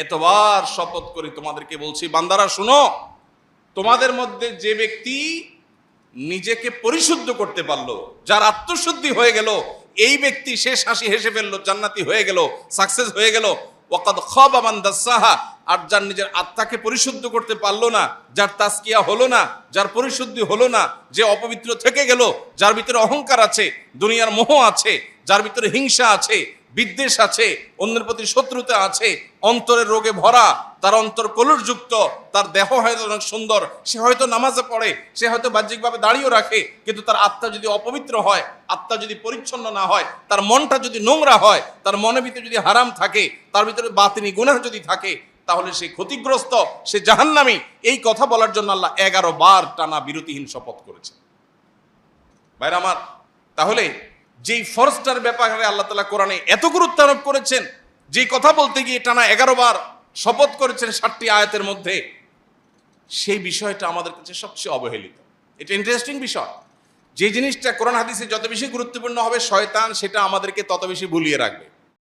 এতবার শপথ করে তোমাদেরকে বলছি, বান্দারা শুনো, তোমাদের মধ্যে যে ব্যক্তি নিজেকে পরিশুদ্ধ করতে পারলো, যার আত্মশুদ্ধি হয়ে গেল, এই ব্যক্তি শেষ হাসি হেসে ফেললো, জান্নাতি হয়ে গেল, সাকসেস হয়ে গেল। ওয়াকাদ খাবা মান দাসাহা, আর যার নিজের আত্মাকে পরিশুদ্ধ করতে পারলো না, যার তাসকিয়া হলো না, যার পরিশুদ্ধি হলো না, যে অপবিত্র থেকে গেল, যার ভিতরে অহংকার আছে, দুনিয়ার মোহ আছে, যার ভিতরে হিংসা আছে, বিদ্বেষ আছে, অন্যের প্রতি শত্রুতা আছে, অন্তরের রোগে ভরা, তার অন্তর কলুষযুক্ত, তার দেহ হয়তো অনেক সুন্দর, সে হয়তো নামাজে পড়ে, সে হয়তো বাহ্যিকভাবে দাঁড়িয়েও রাখে, কিন্তু তার আত্মা যদি অপবিত্র হয়, আত্মা যদি পরিচ্ছন্ন না হয়, তার মনটা যদি নোংরা হয়, তার মনের ভিতরে যদি হারাম থাকে, তার ভিতরে বাতিনি গুনাহ যদি থাকে, তাহলে সে ক্ষতিগ্রস্ত, সে জাহান্নামী। এই কথা বলার জন্য আল্লাহ 11 বার টানা বিরতিহীন শপথ করেছে। ভাইরা আমার, তাহলে যেই ফরজটার ব্যাপারে আল্লাহ তাআলা কোরআনে এত গুরুত্ব আরোপ করেছেন, যে কথা বলতে গিয়ে টানা 11 বার শপথ করেছেন 7টি আয়াতের মধ্যে, সেই বিষয়টা আমাদের কাছে সবচেয়ে অবহেলিত। এটা ইন্টারেস্টিং বিষয়। যে জিনিসটা কোরআন হাদিসে যত বেশি গুরুত্বপূর্ণ হবে, শয়তান সেটা আমাদেরকে তত বেশি ভুলিয়ে রাখবে।